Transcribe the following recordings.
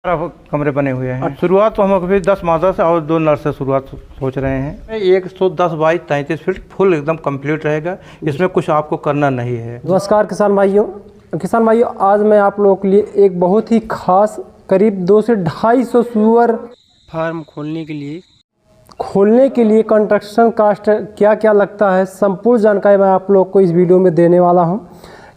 कमरे बने हुए हैं। शुरुआत तो हम अभी 10 मादा से और 2 नर्स से शुरुआत सोच रहे हैं। 110 बाई 33 फीट फुल एकदम कंप्लीट रहेगा। इसमें कुछ आपको करना नहीं है। नमस्कार किसान भाइयों, आज मैं आप लोगों के लिए एक बहुत ही खास करीब 200 से 250 सुअर फार्म खोलने के लिए कंस्ट्रक्शन कास्ट क्या क्या लगता है, संपूर्ण जानकारी मैं आप लोग को इस वीडियो में देने वाला हूं।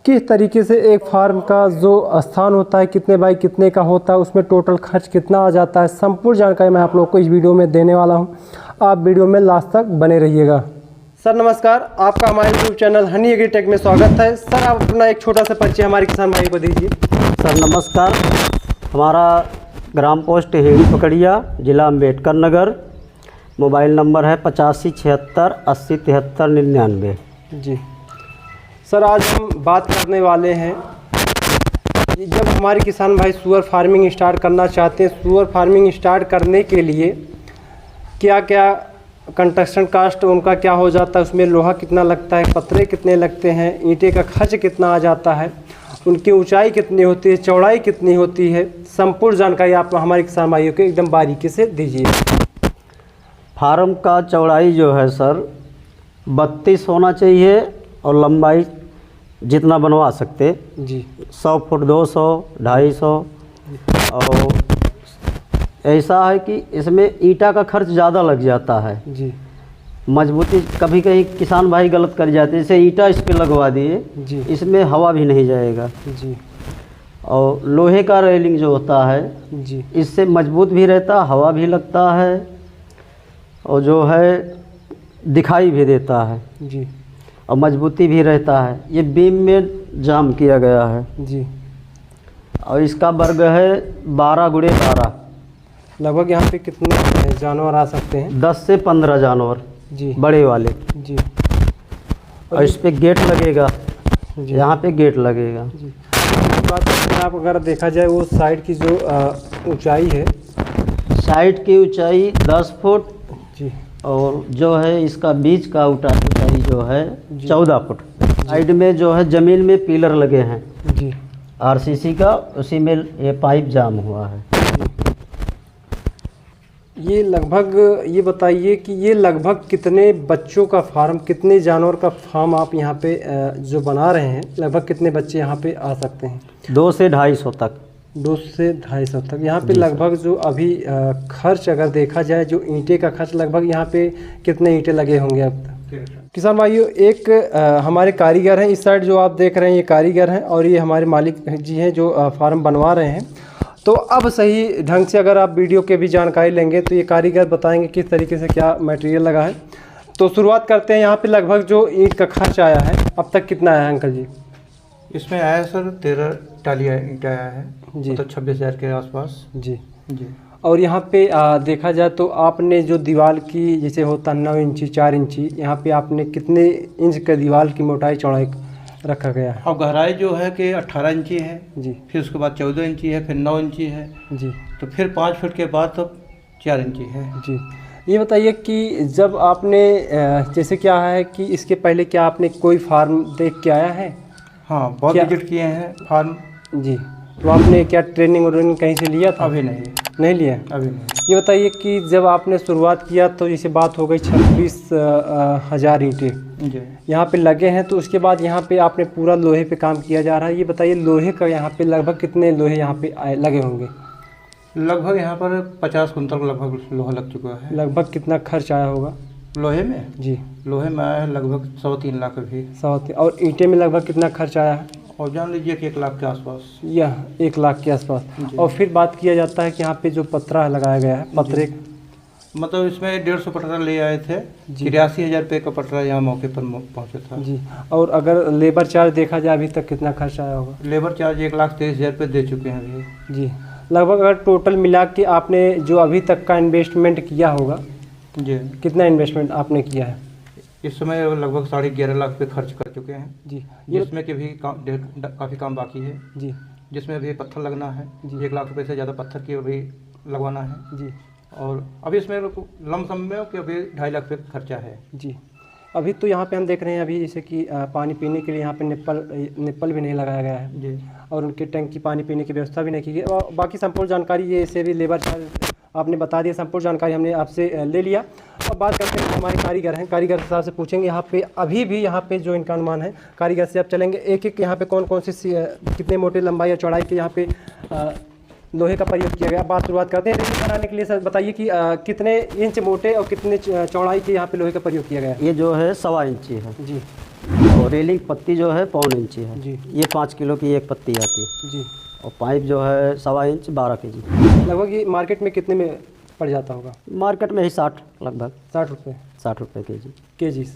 किस तरीके से एक फार्म का जो स्थान होता है, कितने बाई कितने का होता है, उसमें टोटल खर्च कितना आ जाता है, संपूर्ण जानकारी मैं आप लोग को इस वीडियो में देने वाला हूं। आप वीडियो में लास्ट तक बने रहिएगा। सर नमस्कार, आपका हमारे यूट्यूब चैनल हनी एग्रीटेक में स्वागत है। सर आप अपना एक छोटा सा परिचय हमारे किसान भाई को दीजिए। सर नमस्कार, हमारा ग्राम पोस्ट हेड़ी पकड़िया, जिला अम्बेडकर नगर। मोबाइल नंबर है 85 76 80 73 99। जी सर, आज हम बात करने वाले हैं कि जब हमारे किसान भाई सुअर फार्मिंग स्टार्ट करना चाहते हैं, सुअर फार्मिंग स्टार्ट करने के लिए क्या क्या कंस्ट्रक्शन कास्ट उनका क्या हो जाता है, उसमें लोहा कितना लगता है, पत्रे कितने लगते हैं, ईंटे का खर्च कितना आ जाता है, उनकी ऊंचाई कितनी होती है, चौड़ाई कितनी होती है, संपूर्ण जानकारी आप हमारे किसान भाइयों को एकदम बारीकी से दीजिए। फार्म का चौड़ाई जो है सर 32 होना चाहिए और लंबाई जितना बनवा सकते जी, 100 फुट 200 250। और ऐसा है कि इसमें ईंटा का खर्च ज़्यादा लग जाता है जी, मजबूती। कभी कहीं किसान भाई गलत कर जाते हैं, जैसे ईंटा इस पे लगवा दिए जी, इसमें हवा भी नहीं जाएगा। जी, और लोहे का रेलिंग जो होता है जी, इससे मजबूत भी रहता, हवा भी लगता है और जो है दिखाई भी देता है जी, और मजबूती भी रहता है। ये बीम में जाम किया गया है जी। और इसका वर्ग है 12x12। लगभग यहाँ पे कितने जानवर आ सकते हैं? 10 से 15 जानवर जी, बड़े वाले। जी। और इस पे गेट लगेगा, जी, यहाँ पे गेट लगेगा। जी। बात करते हैं, आप अगर देखा जाए वो साइड की जो ऊंचाई है, साइड की ऊंचाई 10 फुट जी, और जो है इसका बीच का ऊंचाई जो है 14 फुट। साइड में जो है ज़मीन में पिलर लगे हैं जी, आरसीसी का, उसी में ये पाइप जाम हुआ है। ये लगभग ये बताइए कि ये लगभग कितने बच्चों का फार्म, कितने जानवर का फार्म आप यहाँ पे जो बना रहे हैं, लगभग कितने बच्चे यहाँ पे आ सकते हैं? 2 से 250 तक। 2 से 250 तक। यहाँ पे लगभग जो अभी खर्च अगर देखा जाए, जो ईंटे का खर्च लगभग यहाँ पे कितने ईंटे लगे होंगे अब तक? किसान भाइयों, एक हमारे कारीगर हैं, इस साइड जो आप देख रहे हैं ये कारीगर हैं और ये हमारे मालिक जी हैं जो फार्म बनवा रहे हैं। तो अब सही ढंग से अगर आप वीडियो के भी जानकारी लेंगे तो ये कारीगर बताएंगे किस तरीके से क्या मटेरियल लगा है। तो शुरुआत करते हैं। यहाँ पे लगभग जो ईंट का खर्च आया है अब तक कितना आया है अंकल जी? इसमें आया सर 13 टाली ईंट आया है जी, तो 26,000 के आसपास। जी, जी। और यहाँ पे देखा जाए तो आपने जो दीवार की जैसे होता 9 इंची 4 इंची, यहाँ पे आपने कितने इंच का दीवार की मोटाई चौड़ाई रखा गया है? और गहराई जो है कि 18 इंची है जी, फिर उसके बाद 14 इंची है, फिर 9 इंची है, जी, तो फिर 5 फुट के बाद तो 4 इंची है। जी। ये बताइए कि जब आपने जैसे क्या है कि इसके पहले क्या आपने कोई फार्म देख के आया है? हाँ, बहुत क्या? विजिट किए हैं फार्म। जी। तो आपने क्या ट्रेनिंग कहीं से लिया था? अभी नहीं लिया? अभी नहीं। ये बताइए कि जब आपने शुरुआत किया तो जैसे बात हो गई 26,000 ईंटें जी। यहाँ पे लगे हैं, तो उसके बाद यहाँ पे आपने पूरा लोहे पे काम किया जा रहा है। ये बताइए लोहे का यहाँ पे लगभग कितने लोहे यहाँ पे लगे होंगे? लगभग यहाँ पर 50 कुंतल लगभग लोहा लग चुका है। लगभग कितना खर्च आया होगा लोहे में? जी, लोहे में आया है लगभग 103 लाख भी। 100। और ईंटें में लगभग कितना खर्च आया है? और जान लीजिए कि 1 लाख के आसपास। यह 1 लाख के आसपास। और फिर बात किया जाता है कि यहाँ पे जो पतरा लगाया गया है, पतरे मतलब इसमें 150 पटरा ले आए थे। 83,000 रुपये का पटरा यहाँ मौके पर पहुँचा था। जी। और अगर लेबर चार्ज देखा जाए अभी तक कितना खर्च आया होगा? लेबर चार्ज 1,23,000 रुपये दे चुके हैं अभी। जी। लगभग अगर टोटल मिला के आपने जो अभी तक का इन्वेस्टमेंट किया होगा, जी, कितना इन्वेस्टमेंट आपने किया है? इस समय लगभग 11.5 लाख रुपये खर्च कर चुके हैं। जी। जिसमें कि भी काफ़ी काम बाकी है। जी, जिसमें अभी पत्थर लगना है। जी। 1 लाख रुपये से ज़्यादा पत्थर की अभी लगवाना है। जी, और अभी इसमें लमसम में कि अभी 2.5 लाख रुपये खर्चा है। जी। अभी तो यहाँ पे हम देख रहे हैं अभी जैसे कि पानी पीने के लिए यहाँ पे निप्पल भी नहीं लगाया गया है जी। और उनके टैंक की पानी पीने की व्यवस्था भी नहीं की गई। और बाकी संपूर्ण जानकारी ये से भी लेबर चार्ज आपने बता दिया, संपूर्ण जानकारी हमने आपसे ले लिया। और बात करते हैं हमारे कारीगर हैं, कारीगर के साहब से पूछेंगे यहाँ पे अभी भी यहाँ पे जो इनका अनुमान है, कारीगर से आप चलेंगे एक एक यहाँ पे कौन कौन सी कितने मोटे लंबाई या चौड़ाई के यहाँ पे लोहे का प्रयोग किया गया। बात शुरुआत करते हैं रेलिंग बनाने के लिए। सर बताइए कि कितने इंच मोटे और कितने चौड़ाई के यहाँ पे लोहे का प्रयोग किया गया है। ये जो है 1.25 इंची है जी। और रेलिंग पत्ती जो है 1.25 इंची है जी। ये 5 किलो की एक पत्ती आती है जी। और पाइप जो है 1.25 इंच 12 केजी। लगभग ये मार्केट में कितने में पड़ जाता होगा? मार्केट में ही 60 लगभग 60 रुपये 60 रुपये केजी। केजी।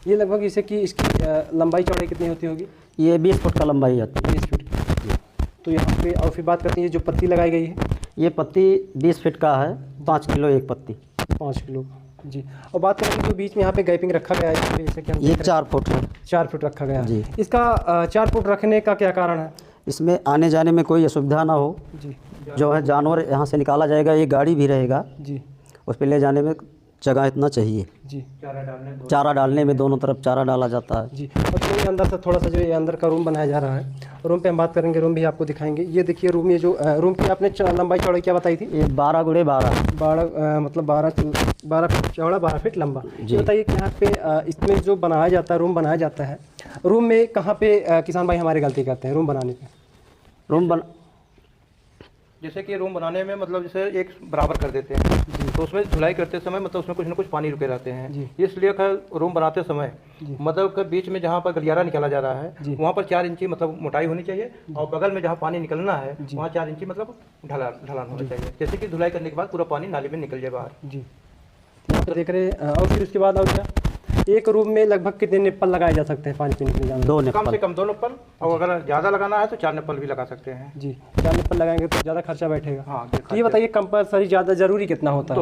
ये लगभग इसे कि इसकी लंबाई चौड़ाई कितनी होती होगी? ये 20 फुट का लंबाई आती है। 20 फुट की। तो यहाँ पे और फिर बात करते हैं ये जो पत्ती लगाई गई है, ये पत्ती 20 फीट का है, 5 किलो एक पत्ती। 5 किलो जी। और बात करें जो बीच में यहाँ पे गैपिंग रखा गया है जैसे कि हम ये 4 फुट है। 4 फुट रखा गया है जी। इसका 4 फुट रखने का क्या कारण है? इसमें आने जाने में कोई असुविधा ना हो। जी। जो है जानवर यहाँ से निकाला जाएगा, ये गाड़ी भी रहेगा, जी। उस पर ले जाने में जगह इतना चाहिए। जी। चारा डालने में दोनों तरफ चारा डाला जाता है। जी। और जो ये अंदर से थोड़ा सा जो ये अंदर का रूम बनाया जा रहा है, रूम पे हम बात करेंगे, रूम भी आपको दिखाएंगे। ये देखिए रूम, ये जो रूम की आपने लंबाई चौड़ाई क्या बताई थी? ये 12 गुणे 12 मतलब 12 फीट चौड़ा 12 फीट लंबा। जी। बताइए कि यहाँ पे इसमें जो बनाया जाता है, रूम बनाया जाता है, रूम में कहाँ पे किसान भाई हमारे गलती करते हैं रूम बनाने पे? रूम बन जैसे कि रूम बनाने में मतलब जैसे एक बराबर कर देते हैं तो उसमें धुलाई करते समय मतलब उसमें कुछ ना कुछ पानी रुके रहते हैं, इसलिए रूम बनाते समय मतलब के बीच में जहाँ पर गलियारा निकाला जा रहा है वहाँ पर 4 इंची मतलब मोटाई होनी चाहिए और बगल में जहाँ पानी निकलना है वहाँ 4 इंची मतलब ढलान होना चाहिए, जैसे कि धुलाई करने के बाद पूरा पानी नाली में निकल जाए बाहर। जी। तो देख रहे हैं। और फिर उसके बाद और क्या, एक रूम में लगभग कितने निप्पल लगाए जा सकते हैं पानी पीने के लिए? 2 निप्पल। कम से कम 2 निप्पल, और अगर ज़्यादा लगाना है तो 4 निप्पल भी लगा सकते हैं। जी। 4 निप्पल लगाएंगे तो ज़्यादा खर्चा बैठेगा। हाँ। तो ये बताइए कंपलसरी ज़्यादा ज़रूरी कितना होता है?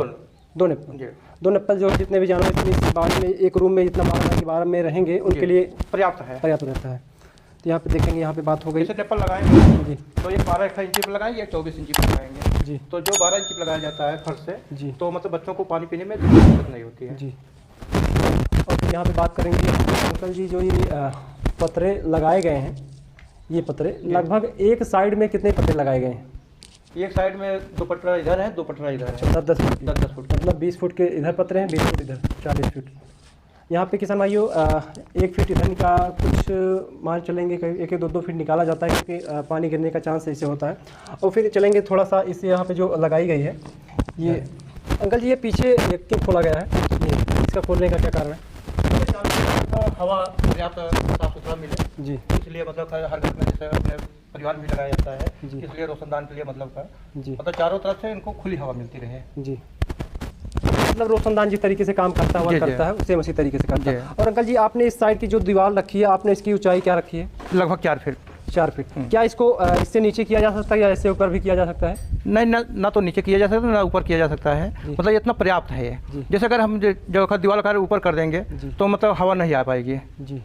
2 निप्पल। 2 निप्पल जो जितने भी जानवर इस बार में एक रूम में जितना 12 में रहेंगे उनके लिए पर्याप्त रहता है। तो यहाँ पे देखेंगे, यहाँ पे बात हो गई। जैसे निप्पल लगाएंगे जी तो ये 12 इंची पर लगाएंगे, 24 इंची पर लगाएंगे जी। तो जो 12 इंची पर लगाया जाता है फर्श से जी, तो मतलब बच्चों को पानी पीने में दिक्कत नहीं होती है। जी। और फिर यहाँ पे बात करेंगे अंकल जी, जो ये पतरे लगाए गए हैं, ये पतरे लगभग एक साइड में कितने पतरे लगाए गए हैं? एक साइड में 2 पटरा इधर है, 2 पटरा इधर है। 10 फुट 10 फुट मतलब 20 फुट के इधर पतरे हैं, 20 फुट इधर, 40 फुट। यहाँ पे किसान भाइयों 1 फीट इधर का कुछ मान चलेंगे, 1-2 फीट निकाला जाता है क्योंकि पानी गिरने का चांस ऐसे होता है। और फिर चलेंगे थोड़ा सा इस यहाँ पे जो लगाई गई है ये अंकल जी, ये पीछे क्यों खोला गया है? ये इसका खोलने का क्या कारण है? हवा पर्याप्त साफ सुथरा मिले जी, इसलिए मतलब हर घर में जैसे अपने परिवार में भी लगाया जाता है, इसलिए रोशनदान के लिए मतलब जी, मतलब चारों तरफ से इनको खुली हवा मिलती रहे। जी, मतलब रोशनदान जिस तरीके से काम करता है उसे उसी तरीके से करता है। और अंकल जी, आपने इस साइड की जो दीवार रखी है, आपने इसकी ऊंचाई क्या रखी है? लगभग 4 फीट। 4 फीट। क्या इसको इससे नीचे किया जा सकता है या इससे ऊपर भी किया जा सकता है? नहीं, ना तो नीचे किया जा सकता है ना ऊपर किया जा सकता है, मतलब इतना पर्याप्त है ये। जैसे अगर हम जो दीवार का ऊपर कर देंगे तो मतलब हवा नहीं आ पाएगी जी,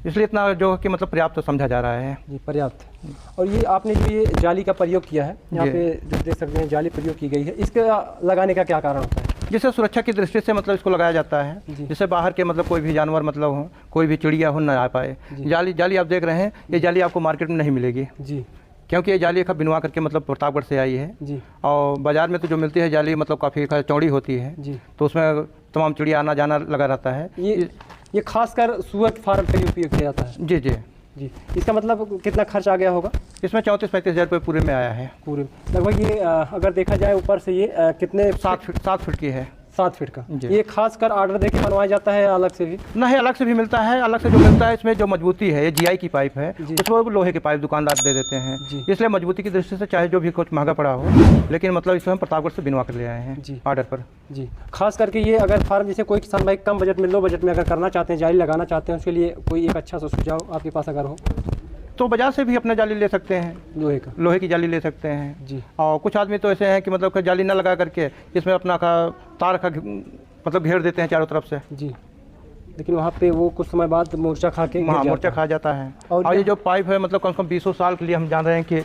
इसलिए इतना जो कि मतलब पर्याप्त समझा जा रहा है जी, पर्याप्त। और ये आपने जो ये जाली का प्रयोग किया है यहाँ पे जो देख सकते हैं जाली प्रयोग की गई है, इसका लगाने का क्या कारण होता है? जिससे सुरक्षा की दृष्टि से मतलब इसको लगाया जाता है, जिससे बाहर के मतलब कोई भी जानवर मतलब हो, कोई भी चिड़िया हो ना आ पाए। जाली आप देख रहे हैं, ये जाली आपको मार्केट में नहीं मिलेगी जी, क्योंकि ये जाली एक बिनवा करके मतलब प्रतापगढ़ से आई है जी। और बाज़ार में तो जो मिलती है जाली मतलब काफ़ी चौड़ी होती है जी, तो उसमें तमाम चिड़िया आना जाना लगा रहता है। ये खासकर सुअर फार्म के लिए उपयोग किया जाता है जी। जी, इसका मतलब कितना खर्च आ गया होगा? इसमें 34-35 हज़ार रुपये पूरे में आया है। पूरे लगभग ये अगर देखा जाए ऊपर से ये कितने 7 फीट की है। 7 फीट का। ये खासकर ऑर्डर देके बनवाया जाता है अलग से भी? नहीं, अलग से भी मिलता है। अलग से जो मिलता है इसमें जो मजबूती है, ये GI की पाइप है, उसमें लोहे के पाइप दुकानदार दे देते हैं, इसलिए मजबूती की दृष्टि से चाहे जो भी कुछ महंगा पड़ा हो, लेकिन मतलब इसमें हम प्रतापगढ़ से बिनवा कर ले आए हैं जी, ऑर्डर पर जी। खास करके ये अगर फार्म जैसे कोई किसान भाई कम बजट में, लो बजट में अगर करना चाहते हैं, जाली लगाना चाहते हैं, उसके लिए कोई एक अच्छा सा सुझाव आपके पास अगर हो तो बाजार से भी अपना जाली ले सकते हैं, लोहे की जाली ले सकते हैं जी। और कुछ आदमी तो ऐसे हैं कि मतलब जाली ना लगा करके इसमें अपना तार का मतलब घेर देते हैं चारों तरफ से जी, लेकिन वहाँ पे वो कुछ समय बाद मोर्चा खा के मोर्चा खा जाता है। और ये जो पाइप है मतलब कम से कम 20 साल के लिए हम जान रहे हैं कि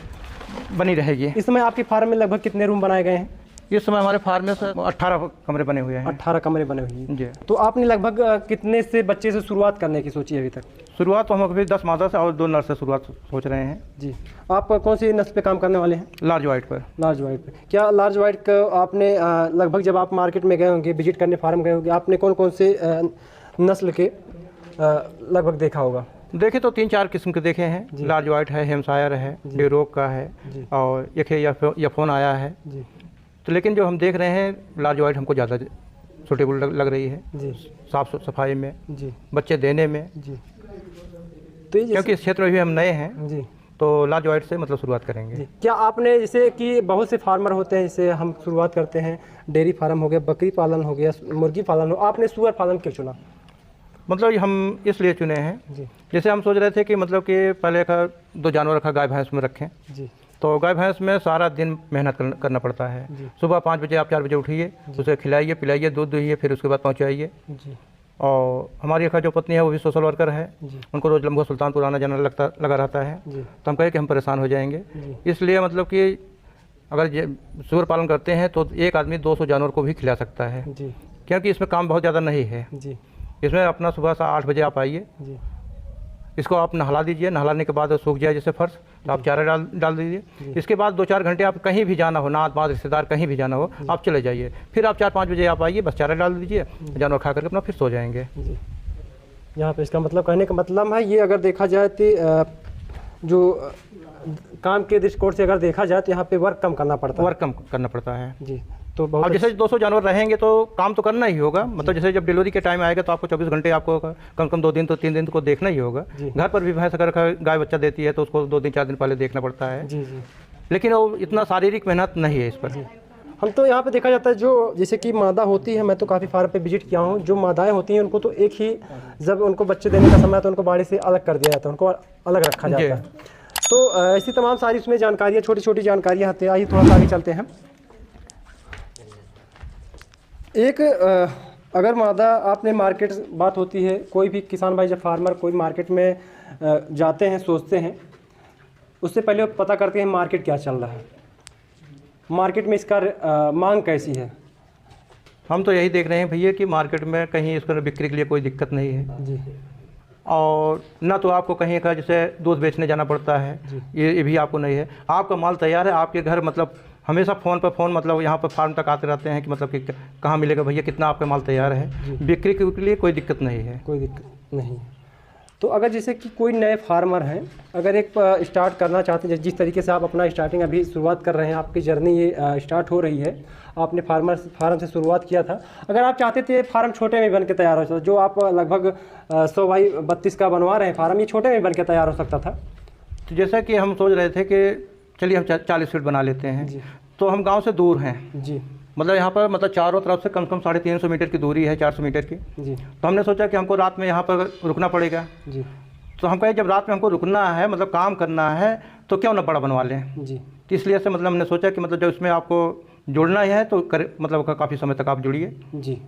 बनी रहेगी। इस समय आपके फार्म में लगभग कितने रूम बनाए गए हैं? इस समय हमारे फार्म में सर 18 कमरे बने हुए हैं। 18 कमरे बने हुए हैं जी। तो आपने लगभग कितने से बच्चे से शुरुआत करने की सोची है अभी तक? शुरुआत तो हम अभी 10 मादा से और 2 नर से शुरुआत सोच रहे हैं। जी। आप कौन सी नस्ल पे काम करने वाले हैं? लार्ज वाइट पर। लार्ज वाइट पे। क्या लार्ज वाइट का आपने लगभग जब आप मार्केट में गए होंगे, विजिट करने फार्म गए होंगे, आपने कौन कौन से नस्ल के लगभग देखा होगा? देखे तो 3-4 किस्म के देखे हैं। लार्ज वाइट है, हेम्पशायर है, डेरोक का है और एक है यफोन आया है जी। तो लेकिन जो हम देख रहे हैं लार्ज वाइट हमको ज़्यादा सूटेबल लग रही है जी। साफ सफाई में, जी। बच्चे देने में। जी। तो ये क्योंकि इस क्षेत्र में भी हम नए हैं जी तो लार्ज वाइट से मतलब शुरुआत करेंगे। जी। क्या आपने जैसे कि बहुत से फार्मर होते हैं, जैसे हम शुरुआत करते हैं डेयरी फार्म हो गया, बकरी पालन हो गया, मुर्गी पालन हो, आपने सुअर पालन क्यों चुना? मतलब हम इसलिए चुने हैं जी। जैसे हम सोच रहे थे कि मतलब कि पहले का 2 जानवर रखा, गाय भैंस में रखें जी। तो गाय भैंस में सारा दिन मेहनत करना पड़ता है। सुबह 5 बजे आप 4 बजे उठिए, उसे खिलाइए पिलाइए, दूध दुहिए, फिर उसके बाद पहुँचाइए। जी। और हमारी जो पत्नी है वो भी सोशल वर्कर है, जी। उनको रोज़ लम्बो सुल्तानपुर आना जाना लगा रहता है। जी। तो हम कहे कि हम परेशान हो जाएंगे, जी। इसलिए मतलब कि अगर सूअर पालन करते हैं तो एक आदमी 200 जानवर को भी खिला सकता है। जी। क्योंकि इसमें काम बहुत ज़्यादा नहीं है। जी। इसमें अपना सुबह से 8 बजे आप आइए, जी। इसको आप नहला दीजिए, नहलाने के बाद सूख जाए जैसे फर्श तो आप चारा डाल दीजिए। इसके बाद 2-4 घंटे आप कहीं भी जाना हो, नात बात रिश्तेदार कहीं भी जाना हो, आप चले जाइए, फिर आप 4-5 बजे आप आइए, बस चारा डाल दीजिए, जानवर खा करके अपना फिर सो जाएंगे। जी। यहाँ पे इसका मतलब कहने का मतलब है ये, अगर देखा जाए तो जो काम के दृष्टिकोण से अगर देखा जाए तो यहाँ पे वर्क कम करना पड़ता है। जी। तो बहुत अब जैसे 200 जानवर रहेंगे तो काम तो करना ही होगा। मतलब जैसे जब डिलीवरी के टाइम आएगा तो आपको 24 घंटे आपको कम कम 2 दिन तो 3 दिन को देखना ही होगा। घर पर भी भैंस अगर गाय बच्चा देती है तो उसको 2 दिन 4 दिन पहले देखना पड़ता है। जी। जी। लेकिन वो इतना शारीरिक मेहनत नहीं है इस पर। हम तो यहाँ पे देखा जाता है जो जैसे कि मादा होती है, मैं तो काफ़ी फार्म पे विजिट किया हूँ, जो मादाएं होती हैं उनको तो एक ही जब उनको बच्चे देने का समय तो उनको बाड़ी से अलग कर दिया जाता है, उनको अलग रखा जाता है। तो ऐसी तमाम सारी उसमें जानकारियाँ, छोटी छोटी जानकारियाँ आती हैं। आइए थोड़ा सा आगे चलते हैं। एक अगर मादा आपने मार्केट बात होती है, कोई भी किसान भाई जब फार्मर कोई मार्केट में जाते हैं, सोचते हैं, उससे पहले वो पता करते हैं मार्केट क्या चल रहा है, मार्केट में इसका मांग कैसी है। हम तो यही देख रहे हैं भैया कि मार्केट में कहीं इसको बिक्री के लिए कोई दिक्कत नहीं है जी। और ना तो आपको कहीं का जैसे दूध बेचने जाना पड़ता है, ये भी आपको नहीं है। आपका माल तैयार है आपके घर, मतलब हमेशा फ़ोन मतलब यहाँ पर फार्म तक आते रहते हैं कि मतलब कि कहाँ मिलेगा भैया, कितना आपका माल तैयार है। बिक्री के लिए कोई दिक्कत नहीं है। कोई दिक्कत नहीं। तो अगर जैसे कि कोई नए फार्मर हैं, अगर एक स्टार्ट करना चाहते हैं, जिस तरीके से आप अपना स्टार्टिंग अभी शुरुआत कर रहे हैं, आपकी जर्नी ये स्टार्ट हो रही है, आपने फार्म से शुरुआत किया था, अगर आप चाहते थे फार्म छोटे में बन के तैयार हो सकता, जो आप लगभग 100 बाई 32 का बनवा रहे हैं फार्म, ये छोटे में बन के तैयार हो सकता था। तो जैसा कि हम सोच रहे थे कि चलिए हम 40 फीट बना लेते हैं, तो हम गाँव से दूर हैं जी। मतलब यहाँ पर मतलब चारों तरफ से कम 350 मीटर की दूरी है, 400 मीटर की जी। तो हमने सोचा कि हमको रात में यहाँ पर रुकना पड़ेगा। जी। तो हम कहे जब रात में हमको रुकना है, मतलब काम करना है, तो क्यों ना बड़ा बनवा लें। जी। तो इसलिए से मतलब हमने सोचा कि मतलब जब इसमें आपको जुड़ना ही है तो मतलब काफ़ी समय तक आप जुड़िए। जी,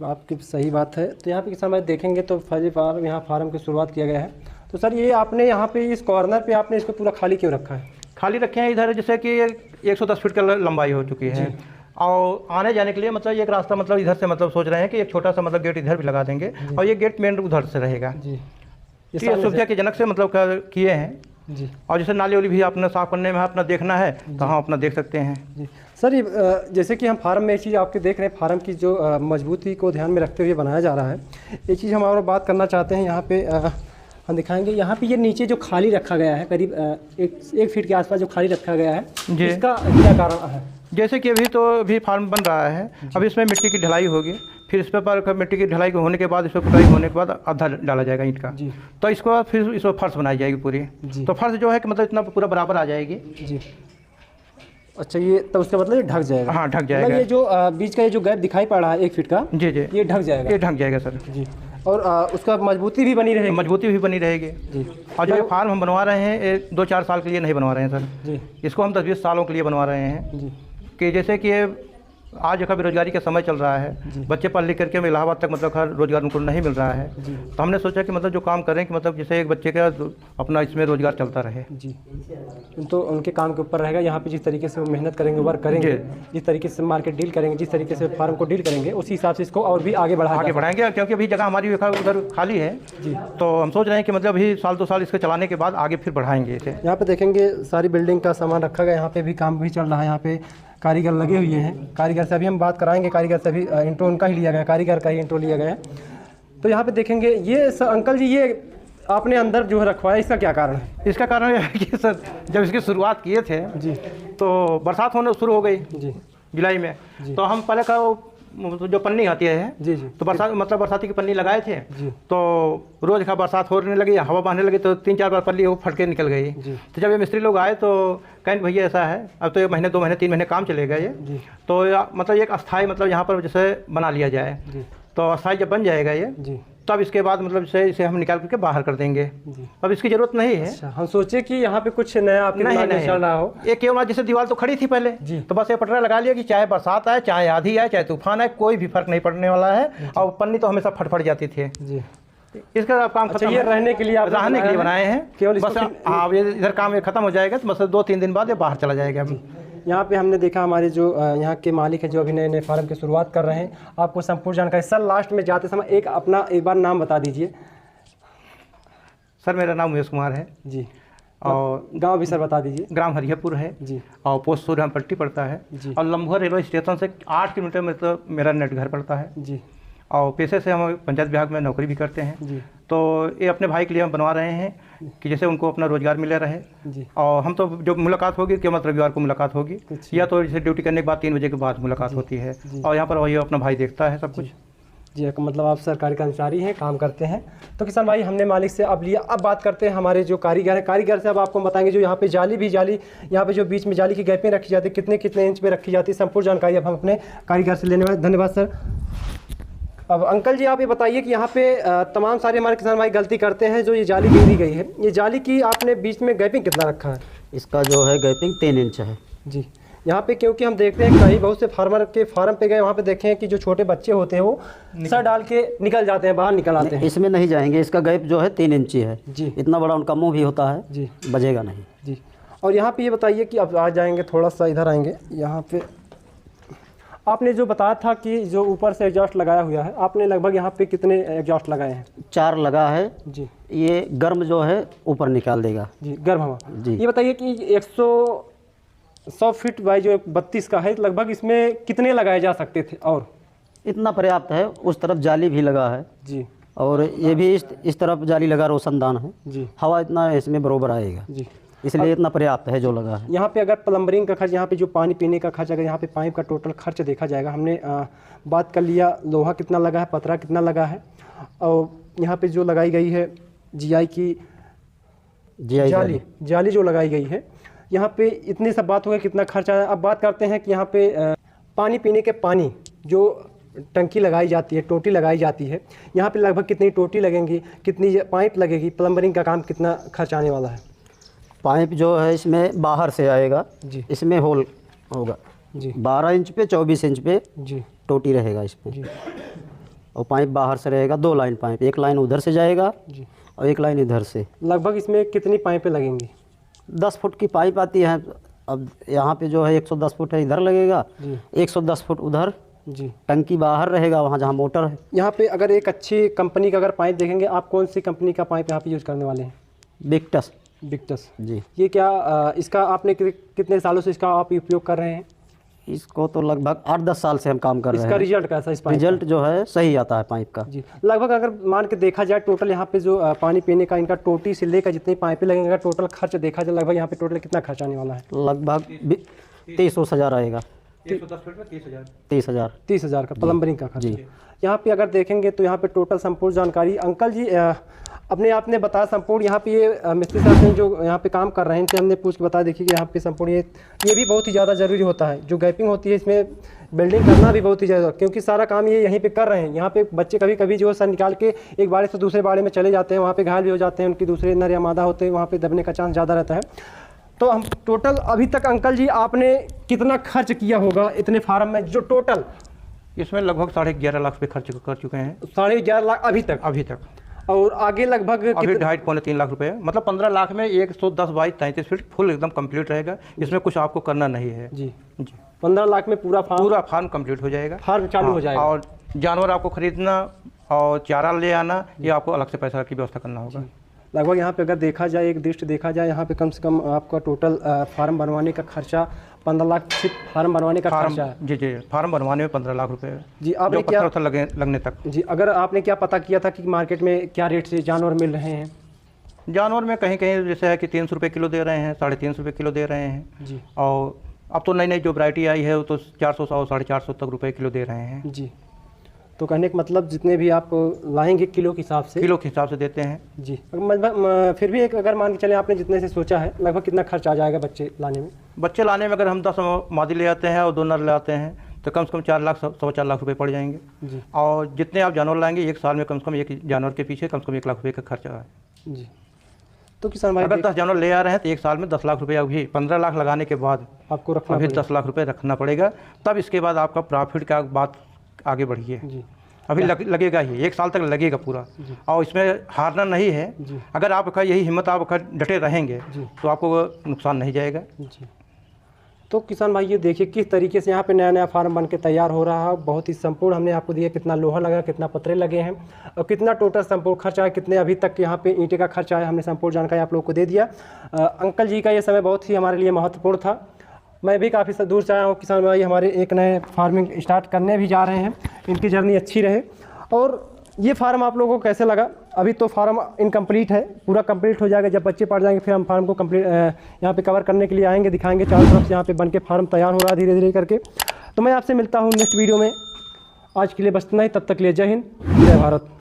आपकी सही बात है। तो यहाँ पे किसान भाई देखेंगे तो फर्जी फार्म, यहाँ फार्म की शुरुआत किया गया है। तो सर ये आपने यहाँ पे इस कॉर्नर पे आपने इसको पूरा खाली क्यों रखा है? खाली रखे हैं इधर, जैसे कि 110 फीट का लंबाई हो चुकी है और आने जाने के लिए मतलब एक रास्ता मतलब इधर से मतलब सोच रहे हैं कि एक छोटा सा मतलब गेट इधर भी लगा देंगे और ये गेट मेन उधर से रहेगा जी। ये सुविधा के जनक से मतलब किए हैं जी। और जैसे नाली वाली भी अपना साफ करने में अपना देखना है तो हम अपना देख सकते हैं जी। सर ये जैसे कि हम फार्म में एक चीज़ आपके देख रहे हैं, फार्म की जो मजबूती को ध्यान में रखते हुए बनाया जा रहा है, एक चीज़ हम और बात करना चाहते हैं। यहाँ पे हम दिखाएंगे, यहाँ पे ये नीचे जो खाली रखा गया है करीब 1 फीट के आसपास जो खाली रखा गया है, इसका क्या कारण है? जैसे कि अभी फार्म बन रहा है, अब इसमें मिट्टी की ढलाई होगी, फिर इस पर मिट्टी की ढलाई होने के बाद, इस पर कुटाई होने के बाद आधा डाला जाएगा ईंट का जी। तो इसके बाद फिर इस पर फर्श बनाई जाएगी पूरी जी। तो फर्श जो है कि मतलब इतना पूरा बराबर आ जाएगी जी। अच्छा, ये तो उसका मतलब ये ढक जाएगा? हाँ, ढक जाएगा। ये जो बीच का ये जो गैप दिखाई पड़ रहा है 1 फीट का, जी जी, ये ढक जाएगा? ये ढक जाएगा सर जी। और उसका मजबूती भी बनी रहेगी? मजबूती भी बनी रहेगी जी। और जो फार्म हम बनवा रहे हैं 2-4 साल के लिए नहीं बनवा रहे हैं सर जी, इसको हम 10-20 सालों के लिए बनवा रहे हैं जी। कि जैसे कि आज का बेरोजगारी का समय चल रहा है, बच्चे पढ़ लिख करके इलाहाबाद तक मतलब रोजगार उनको नहीं मिल रहा है। तो हमने सोचा कि मतलब जो काम करें कि मतलब जैसे एक बच्चे का अपना इसमें रोजगार चलता रहे। जी, तो उनके काम के ऊपर रहेगा। यहाँ पे जिस तरीके से वो मेहनत करेंगे, वर्क करेंगे, जिस तरीके से मार्केट डील करेंगे, जिस तरीके से फार्म को डील करेंगे, उसी हिसाब से इसको और भी आगे बढ़ाएंगे। क्योंकि अभी जगह हमारी उधर खाली है जी, तो हम सोच रहे हैं कि मतलब अभी साल 2 साल इसके चलाने के बाद आगे फिर बढ़ाएंगे इसे। यहाँ पे देखेंगे सारी बिल्डिंग का सामान रखा गया, यहाँ पे भी काम भी चल रहा है। यहाँ पे कारीगर लगे हुए हैं, कारीगर से अभी हम बात कराएंगे। कारीगर से अभी इंट्रो उनका ही लिया गया, कारीगर का ही इंट्रो लिया गया है। तो यहाँ पे देखेंगे ये सर, अंकल जी ये आपने अंदर जो है रखवाया, इसका क्या कारण है? इसका कारण यह है कि सर जब इसकी शुरुआत किए थे जी, तो बरसात होने शुरू हो गई जी जुलाई में। तो हम पहले का जो पन्नी आती है जी, तो बरसाती की पन्नी लगाए थे जी। तो रोज का बरसात होने लगी, हवा बहने लगी, तो 3-4 बार पन्नी वो फट के निकल गई जी। तो जब ये मिस्त्री लोग आए तो कहें भैया ऐसा है, अब तो 1 महीने 2 महीने 3 महीने काम चलेगा ये जी। तो मतलब एक अस्थाई मतलब यहाँ पर जैसे बना लिया जाए जी। तो अस्थाई जब बन जाएगा ये जी, तब इसके बाद मतलब इसे हम निकाल करके बाहर कर देंगे। अब इसकी जरूरत नहीं है। अच्छा, हम सोचे कि यहाँ पे कुछ नया आपके दिमाग में चल रहा हो। ये केवल जैसे दीवार तो खड़ी थी पहले जी, तो बस ये पटरा लगा लिया कि चाहे बरसात आए, चाहे आंधी आए, चाहे तूफान आए, कोई भी फर्क नहीं पड़ने वाला है। और पन्नी तो हमेशा फट जाती थी जी। इसका अब काम खत्म। ये रहने के लिए बनाए हैं केवल, बस हाँ ये इधर काम ये खत्म हो जाएगा तो बस 2-3 दिन बाद ये बाहर चला जाएगा। यहाँ पे हमने देखा हमारे जो यहाँ के मालिक हैं जो अभी नए फार्म की शुरुआत कर रहे हैं, आपको संपूर्ण जानकारी। सर लास्ट में जाते समय एक बार नाम बता दीजिए। सर मेरा नाम उमेश कुमार है जी, और गांव भी सर बता दीजिए। ग्राम हरिहरपुर है जी, और पोस्ट सूर्यपट्टी पड़ता है जी, और लम्भुआ रेलवे स्टेशन से 8 किलोमीटर में तो मेरा नेट घर पड़ता है जी। और पेशे से हम पंचायत विभाग में नौकरी भी करते हैं जी। तो ये अपने भाई के लिए हम बनवा रहे हैं कि जैसे उनको अपना रोजगार मिले रहे जी। और हम तो जो मुलाकात होगी कि मतलब रविवार को मुलाकात होगी, या तो जैसे ड्यूटी करने के बाद 3 बजे के बाद मुलाकात होती है। और यहाँ पर वही अपना भाई देखता है सब कुछ जी। मतलब आप सरकारी कर्मचारी हैं, काम करते हैं। तो किसान भाई हमने मालिक से अब लिया, अब बात करते हैं हमारे जो कारीगर हैं। कारीगर से अब आपको बताएंगे जो यहाँ पे जाली यहाँ पे जो बीच में जाली की गैपें रखी जाती है, कितने इंच पे रखी जाती है, संपूर्ण जानकारी अब हम अपने कारीगर से लेने वाले। धन्यवाद सर। अब अंकल जी आप ये बताइए कि यहाँ पे तमाम सारे हमारे किसान भाई गलती करते हैं, जो ये जाली घेरी गई है, ये जाली की आपने बीच में गैपिंग कितना रखा है? इसका जो है गैपिंग 3 इंच है जी। यहाँ पे क्योंकि हम देखते हैं कई बहुत से फार्मर के फार्म पे गए, वहाँ पे देखे हैं कि जो छोटे बच्चे होते हैं वो सर डाल के निकल जाते हैं, बाहर निकल आते हैं। इसमें नहीं जाएंगे, इसका गैप जो है 3 इंची है जी। इतना बड़ा उनका मुँह भी होता है जी, बजेगा नहीं जी। और यहाँ पे ये बताइए कि अब आ जाएंगे, थोड़ा सा इधर आएंगे। यहाँ पे आपने जो बताया था कि जो ऊपर से एग्जॉस्ट लगाया हुआ है, आपने लगभग यहाँ पे कितने एग्जॉस्ट लगाए हैं? 4 लगा है जी। ये गर्म जो है ऊपर निकाल देगा जी, गर्म हवा जी। ये बताइए कि 100 फीट बाई जो 32 का है, लगभग इसमें कितने लगाए जा सकते थे? और इतना पर्याप्त है। उस तरफ जाली भी लगा है जी, और ये भी इस तरफ जाली लगा, रोशनदान है जी। हवा इतना इसमें बरोबर आएगा जी, इसलिए इतना पर्याप्त है जो लगा है। यहाँ पे अगर प्लम्बरिंग का खर्च, यहाँ पे जो पानी पीने का खर्च, अगर यहाँ पे पाइप का टोटल खर्च देखा जाएगा, हमने बात कर लिया लोहा कितना लगा है, पतरा कितना लगा है, और यहाँ पे जो लगाई गई है जीआई की जाली जो लगाई गई है, यहाँ पे इतनी सब बात हो गई कितना खर्च आया। अब बात करते हैं कि यहाँ पे पानी पीने के पानी जो टंकी लगाई जाती है, टोटी लगाई जाती है, यहाँ पे लगभग कितनी टोटी लगेंगी, कितनी पाइप लगेगी, प्लम्बरिंग का काम कितना खर्च आने वाला है? पाइप जो है इसमें बाहर से आएगा जी, इसमें होल होगा जी, 12 इंच पे 24 इंच पे जी टोटी रहेगा इसमें जी। और पाइप बाहर से रहेगा, 2 लाइन पाइप, एक लाइन उधर से जाएगा जी, और एक लाइन इधर से। लगभग इसमें कितनी पाइपें लगेंगी? 10 फुट की पाइप आती है। अब यहाँ पे जो है 110 फुट है, इधर लगेगा 110 फुट उधर जी। टंकी बाहर रहेगा, वहाँ जहाँ मोटर है। यहाँ पे अगर एक अच्छी कंपनी का अगर पाइप देखेंगे, आप कौन सी कंपनी का पाइप यहाँ पे यूज़ करने वाले हैं? बिक्टस जी। ये क्या इसका आपने कितने सालों से इसका आप उपयोग कर रहे हैं? इसको तो लगभग 8-10 साल से हम काम कर रहे हैं। इसका रिजल्ट कैसा? इस रिजल्ट जो है सही आता है पाइप का जी। लगभग अगर मान के देखा जाए टोटल यहाँ पे जो पानी पीने का इनका टोटी से लेकर जितनी पाइपें लगेंगे, अगर टोटल खर्च देखा जाए लगभग यहाँ पे टोटल कितना खर्च आने वाला है? लगभग 30,000 आएगा। 30,000 का प्लम्बरिंग का खर्च जी। यहाँ पे अगर देखेंगे तो यहाँ पे टोटल संपूर्ण जानकारी अंकल जी अपने आपने बताया संपूर्ण। यहाँ पे ये मिस्त्री साहब जो यहाँ पे काम कर रहे हैं इनसे हमने पूछ के बता देखिए कि यहाँ पे संपूर्ण ये भी बहुत ही ज़्यादा ज़रूरी होता है। जो गैपिंग होती है इसमें बिल्डिंग करना भी बहुत ही ज़्यादा, क्योंकि सारा काम ये यहीं पे कर रहे हैं। यहाँ पे बच्चे कभी कभी जो है सर निकाल के एक बाड़े से दूसरे बाड़े में चले जाते हैं, वहाँ पे घायल भी हो जाते हैं, उनकी दूसरे नर या मादा होते हैं, वहाँ पे दबने का चांस ज़्यादा रहता है। तो हम टोटल अभी तक अंकल जी आपने कितना खर्च किया होगा इतने फार्म में जो टोटल? इसमें लगभग 11.5 लाख रुपए खर्च कर चुके हैं। 11.5 लाख अभी तक? और आगे लगभग अभी 2.5-3 लाख रुपए है। मतलब 15 लाख में 110 बाई 33 फीट फुल एकदम कंप्लीट रहेगा। इसमें कुछ आपको करना नहीं है जी। 15 लाख में पूरा फार्म कंप्लीट हो जाएगा, फार्म चालू हो जाएगा। और जानवर आपको खरीदना और चारा ले आना, ये आपको अलग से पैसा की व्यवस्था करना होगा। लगभग यहाँ पे अगर देखा जाए, एक दृष्टि देखा जाए, यहाँ पे कम से कम आपका टोटल फार्म बनवाने का खर्चा 15 लाख सिर्फ फार्म बनवाने का खर्चा है। जी, फार्म बनवाने में 15 लाख रुपए जी। आपने क्या लगने तक? जी। अगर आपने क्या पता किया था कि मार्केट में क्या रेट से जानवर मिल रहे हैं? जानवर में कहीं कहीं जैसे है कि 300 रुपये किलो दे रहे हैं, 350 रुपये किलो दे रहे हैं जी। और अब तो नई जो वैरायटी आई है वो तो 400 और 450 तक रुपये किलो दे रहे हैं जी। तो कहने का मतलब जितने भी आप लाएंगे किलो के हिसाब से देते हैं जी। फिर भी एक अगर मान के चले आपने जितने से सोचा है, लगभग कितना खर्च आ जाएगा बच्चे लाने में? बच्चे लाने में अगर हम 10 मादी ले आते हैं और 2 नर ले आते हैं तो कम से कम 4 लाख 4.25 लाख रुपए पड़ जाएंगे जी। और जितने आप जानवर लाएंगे एक साल में कम से कम एक जानवर के पीछे कम से कम 1 लाख रुपये का खर्चा है जी। तो किसान भाई अगर 10 जानवर ले आ रहे हैं तो एक साल में 10 लाख रुपये, अभी 15 लाख लगाने के बाद आपको रखना अभी 10 लाख रुपये रखना पड़ेगा, तब इसके बाद आपका प्रॉफिट का बात आगे बढ़िए जी। अभी लगेगा ही, 1 साल तक लगेगा पूरा। और इसमें हारना नहीं है। अगर आपका यही हिम्मत, आप डटे रहेंगे तो आपको नुकसान नहीं जाएगा जी। तो किसान भाई ये देखिए किस तरीके से यहाँ पे नया फार्म बन के तैयार हो रहा है। बहुत ही संपूर्ण हमने आपको दिया, कितना लोहा लगा, कितना पत्रे लगे हैं और कितना टोटल संपूर्ण खर्चा है, कितने अभी तक यहाँ पे ईंटे का खर्चा है, हमने संपूर्ण जानकारी आप लोगों को दे दिया। अंकल जी का ये समय बहुत ही हमारे लिए महत्वपूर्ण था। मैं भी काफ़ी दूर से आया हूँ। किसान भाई हमारे एक नए फार्मिंग स्टार्ट करने भी जा रहे हैं, इनकी जर्नी अच्छी रहे। और ये फार्म आप लोगों को कैसे लगा? अभी तो फार्म इनकम्प्लीट है, पूरा कंप्लीट हो जाएगा। जब बच्चे पड़ जाएंगे फिर हम फार्म को कंप्लीट यहाँ पे कवर करने के लिए आएंगे, दिखाएंगे चारों तरफ से यहाँ पे बन के फार्म तैयार हो रहा है धीरे धीरे करके। तो मैं आपसे मिलता हूँ नेक्स्ट वीडियो में। आज के लिए बस इतना ही, तब तक के लिए जय हिंद, जय भारत।